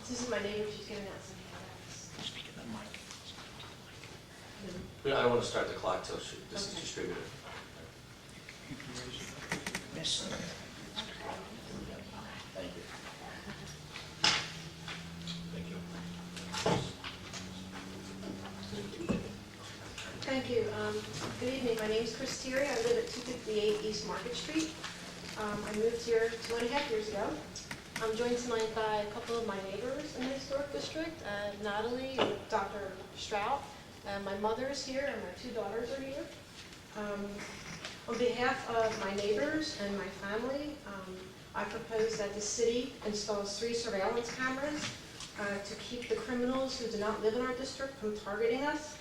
This is my neighbor, she's giving out some handouts. Speak in the mic. I don't want to start the clock till this is Okay. distributed. You can raise it. Miss. Thank you. Thank you. Thank you. Good evening. My name is Chris Thierry. I live at 258 East Market Street. I moved here 2.5 years ago. I'm joined tonight by a couple of my neighbors in the historic district, Natalie and Dr. Strout. My mother is here and my 2 daughters are here. On behalf of my neighbors and my family, I propose that the city installs 3 surveillance cameras to keep the criminals who do not live in our district from targeting us.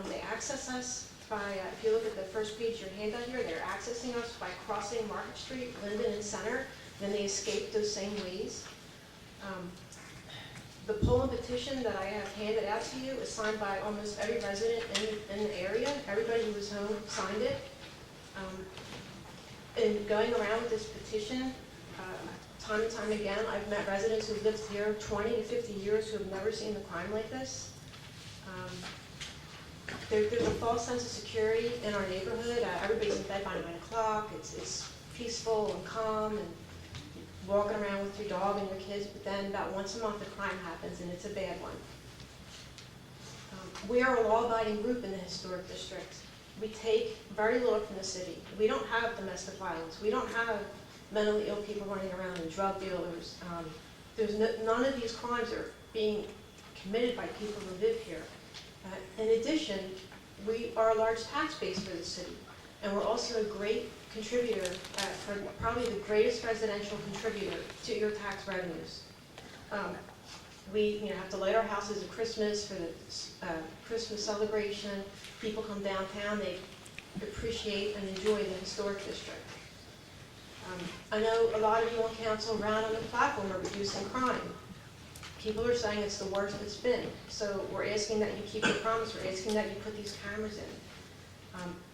They access us by, if you look at the first page of your handout here, they're accessing us by crossing Market Street, Linden, and Center. Then they escape those same ways. The poll and petition that I have handed out to you is signed by almost every resident in the area. Everybody who was home signed it. In going around with this petition, time and time again, I've met residents who've lived here 20 to 50 years who have never seen a crime like this. There's a false sense of security in our neighborhood. Everybody's in bed by 9 o'clock. It's peaceful and calm and walking around with your dog and your kids, but then about once a month a crime happens and it's a bad one. We are a law-abiding group in the historic district. We take very little from the city. We don't have domestic violence. We don't have mentally ill people running around and drug dealers. None of these crimes are being committed by people who live here. In addition, we are a large tax base for the city, and we're also a great contributor, for probably the greatest residential contributor to your tax revenues. We have to light our houses at Christmas for the Christmas celebration. People come downtown, they appreciate and enjoy the historic district. I know a lot of you on council around on the platform are reducing crime. People are saying it's the worst it's been. So we're asking that you keep your promise. We're asking that you put these cameras in.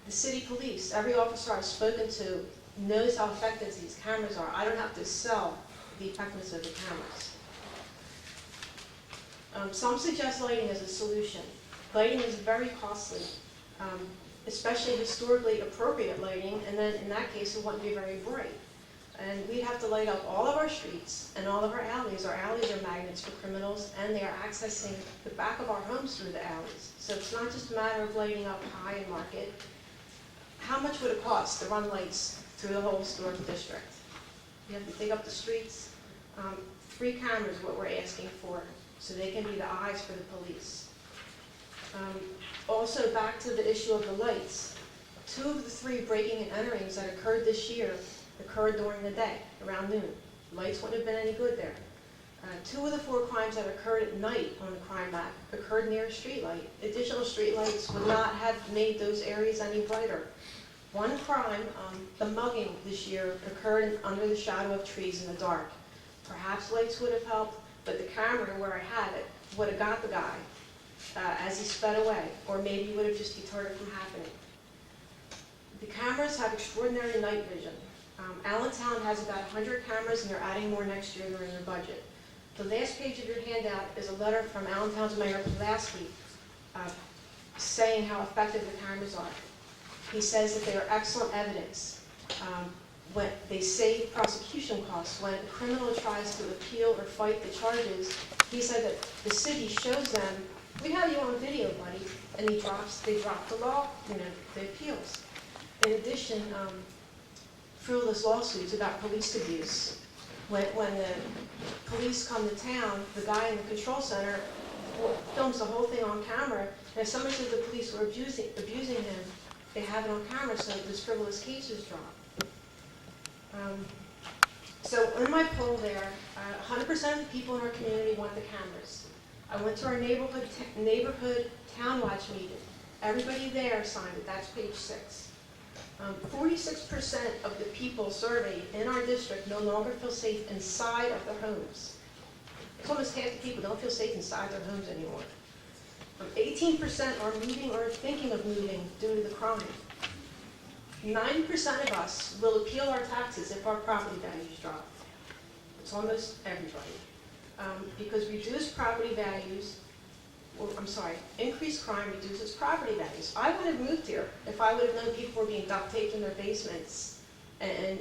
The city police, every officer I've spoken to knows how effective these cameras are. I don't have to sell the effectiveness of the cameras. Some suggest lighting as a solution. Lighting is very costly, especially historically appropriate lighting, and then in that case it wouldn't be very bright. And we'd have to light up all of our streets and all of our alleys. Our alleys are magnets for criminals, and they are accessing the back of our homes through the alleys. So it's not just a matter of lighting up High and Market. How much would it cost to run lights through the whole historic district? You have to dig up the streets. 3 cameras is what we're asking for, so they can be the eyes for the police. Also, back to the issue of the lights. 2 of the 3 breaking and enterings that occurred this year occurred during the day, around noon. Lights wouldn't have been any good there. 2 of the 4 crimes that occurred at night on the crime map occurred near a street light. Additional street lights would not have made those areas any brighter. 1 crime, the mugging this year, occurred under the shadow of trees in the dark. Perhaps lights would have helped, but the camera where I had it would have got the guy as he sped away, or maybe would have just deterred it from happening. The cameras have extraordinary night vision. Allentown has about 100 cameras, and they're adding more next year during their budget. The last page of your handout is a letter from Allentown's Mayor Pulaski saying how effective the cameras are. He says that they are excellent evidence. When they save prosecution costs. When a criminal tries to appeal or fight the charges, he said that the city shows them, we have you on video, buddy, and they drop the law, the appeals. In addition, frivolous lawsuits about police abuse. When the police come to town, the guy in the control center films the whole thing on camera, and if somebody says the police were abusing him, they have it on camera so those frivolous cases drop. So in my poll there, 100% of the people in our community want the cameras. I went to our neighborhood town watch meeting. Everybody there signed it. That's page 6. 46% of the people surveyed in our district no longer feel safe inside of their homes. It's almost half the people don't feel safe inside their homes anymore. 18% are moving or thinking of moving due to the crime. 90% of us will appeal our taxes if our property values drop. It's almost everybody. because reduced property values, or, I'm sorry, increased crime reduces property values. I would have moved here if I would have known people were being duct taped in their basements and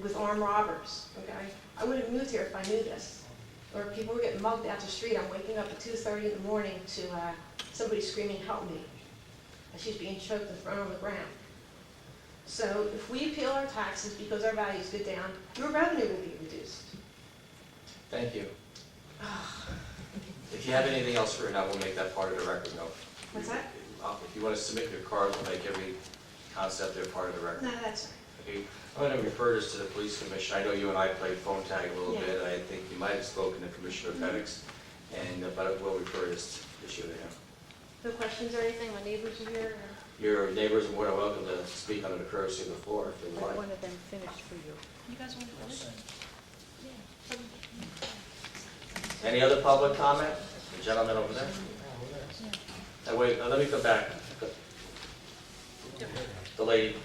with armed robbers, okay? I would have moved here if I knew this. Or people were getting mugged out the street. I'm waking up at 2:30 in the morning to somebody screaming, "Help me." And she's being choked and thrown on the ground. So if we appeal our taxes because our values go down, your revenue will be reduced. Thank you. If you have anything else written out, we'll make that part of the record note. What's that? If you want to submit your cards, we'll make every concept there part of the record. No, that's all Okay, I'm going to refer this to the police commission. I know you and I played phone tag a little Yeah. bit, and I think you might have spoken to Commissioner Penix, but we'll refer this issue to him. right. No questions or anything? My neighbors are here? or- Your neighbors are more than welcome to speak under the courtesy of the floor if they would Let like. one of them finish for you. You guys want to finish? Any other public comment? The gentleman over there? Wait, let me come back. The lady.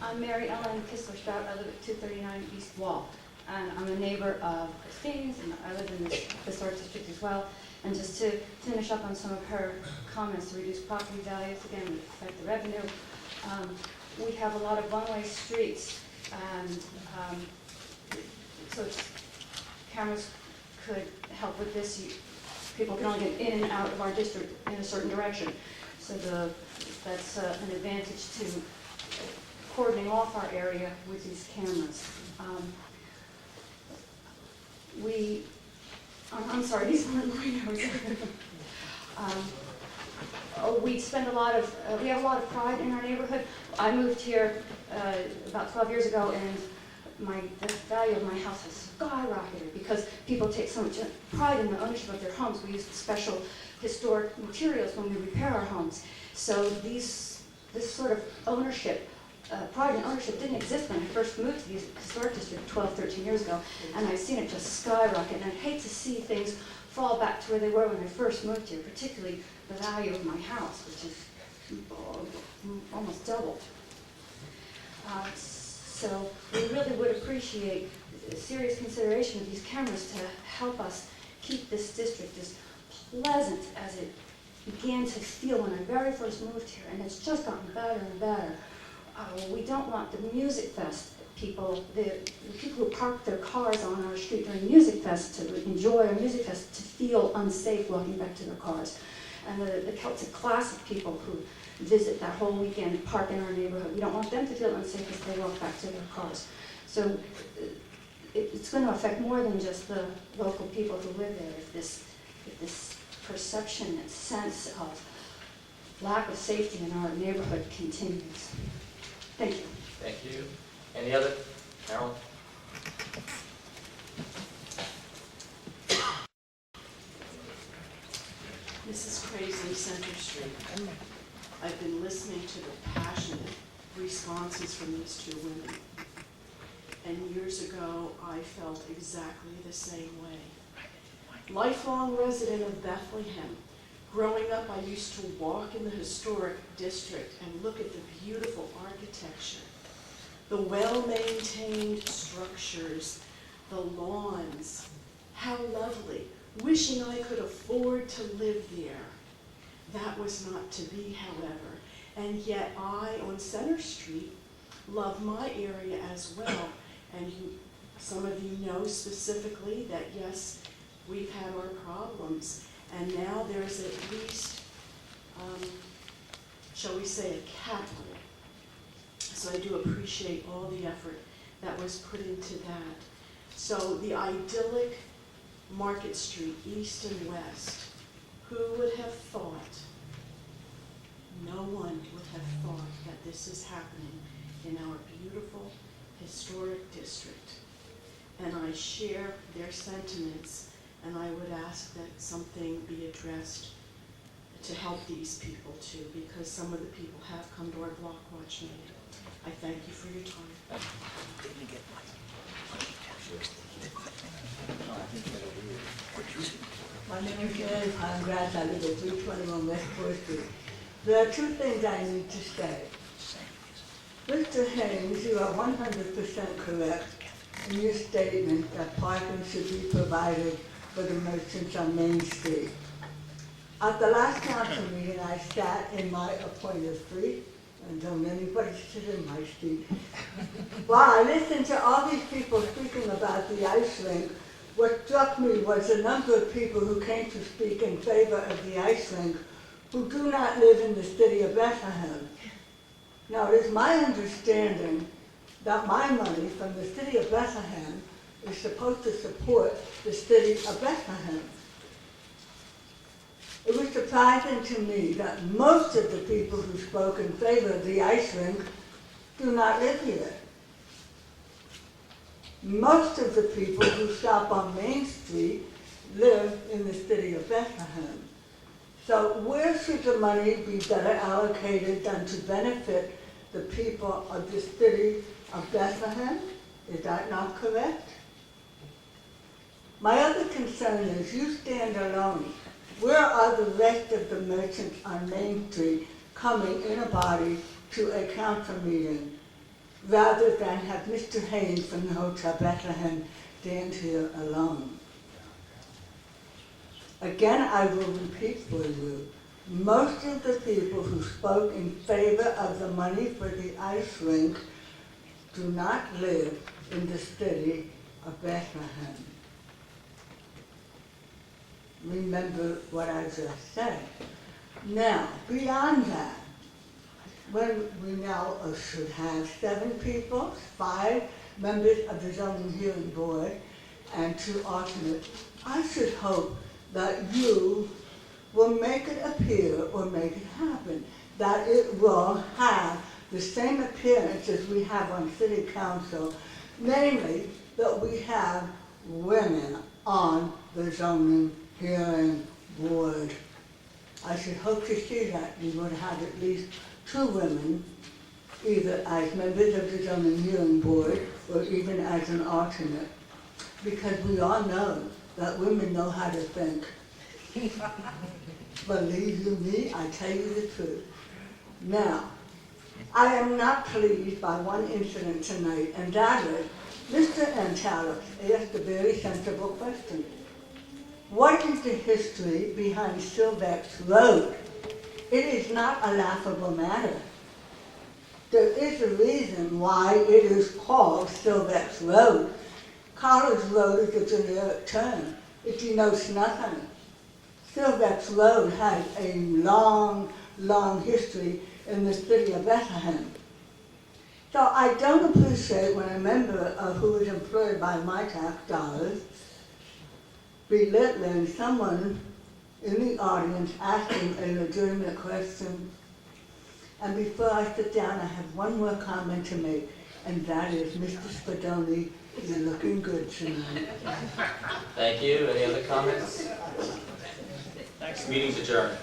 I'm Mary Ellen Kistler-Strout. I live at 239 East Wall. And I'm a neighbor of Christine's, and I live in this historic district as well. And just to finish up on some of her comments to reduce property values, again, would affect the revenue. We have a lot of one-way streets, and so cameras could help with this. People can only get in and out of our district in a certain direction. So that's an advantage to cordoning off our area with these cameras. I'm sorry, these aren't my notes. We spend a lot of, we have a lot of pride in our neighborhood. I moved here about 12 years ago, and the value of my house has skyrocketed because people take so much pride in the ownership of their homes. We use special historic materials when we repair our homes. So this sort of ownership, pride in ownership didn't exist when I first moved to the historic district 12, 13 years ago, and I've seen it just skyrocket, and I'd hate to see things fall back to where they were when I first moved here, particularly the value of my house, which is almost doubled. So we really would appreciate serious consideration of these cameras to help us keep this district as pleasant as it began to feel when I very first moved here, and it's just gotten better and better. We don't want the Music Fest people, the people who park their cars on our street during Music Fest to enjoy our Music Fest, to feel unsafe walking back to their cars. And the Celtic Classic people who visit that whole weekend and park in our neighborhood, we don't want them to feel unsafe as they walk back to their cars. So it's going to affect more than just the local people who live there if this perception and sense of lack of safety in our neighborhood continues. Thank you. Thank you. Any other? Carol? This is Crazy Center Street. I've been listening to the passionate responses from these two women. And years ago, I felt exactly the same way. Lifelong resident of Bethlehem, growing up I used to walk in the historic district and look at the beautiful architecture, the well-maintained structures, the lawns. How lovely. Wishing I could afford to live there. That was not to be, however. And yet I, on Center Street, love my area as well. And some of you know specifically that, yes, we've had our problems. And now there's at least, shall we say, a capital. So I do appreciate all the effort that was put into that. So the idyllic Market Street, east and west, who would have thought? No one would have thought that this is happening in our beautiful historic district. And I share their sentiments, and I would ask that something be addressed to help these people too, because some of the people have come to our block watch meeting. I thank you for your time. Didn't get my. My name is Mary Congrats. I live at 321 West 4th Street. There are two things I need to say. Mr. Haynes, you are 100% correct in your statement that parking should be provided for the merchants on Main Street. At the last council meeting, I sat in my appointed street, and don't anybody sit in my street. While I listened to all these people speaking about the ice rink, what struck me was the number of people who came to speak in favor of the ice rink who do not live in the city of Bethlehem. Now, it is my understanding that my money from the city of Bethlehem is supposed to support the city of Bethlehem. It was surprising to me that most of the people who spoke in favor of the ice rink do not live here. Most of the people who shop on Main Street live in the city of Bethlehem. So where should the money be better allocated than to benefit the people of the city of Bethlehem? Is that not correct? My other concern is you stand alone. Where are the rest of the merchants on Main Street coming in a body to a council meeting rather than have Mr. Haynes from the Hotel Bethlehem stand here alone? Again, I will repeat for you, most of the people who spoke in favor of the money for the ice rink do not live in the city of Bethlehem. Remember what I just said. Now, beyond that, when we now should have 7 people, 5 members of the zoning hearing board, and 2 alternates, I should hope that you will make it appear or make it happen, that it will have the same appearance as we have on city council, namely that we have women on the zoning hearing board. I should hope to see that we would have at least 2 women, either as members of the zoning hearing board or even as an alternate, because we all know that women know how to think. Believe you me, I tell you the truth. Now, I am not pleased by one incident tonight, and that is Mr. Antalis asked a very sensible question. What is the history behind Silvex Road? It is not a laughable matter. There is a reason why it is called Silvex Road. College Road is a generic term. It denotes nothing. Silvex Road has a long, long history in the city of Bethlehem. So I don't appreciate when a member who is employed by my tax dollars belittling someone in the audience asking a legitimate question. And before I sit down, I have one more comment to make, and that is, Mr. Spadoni, you're looking good tonight. Thank you. Any other comments? Thanks. Meeting's adjourned.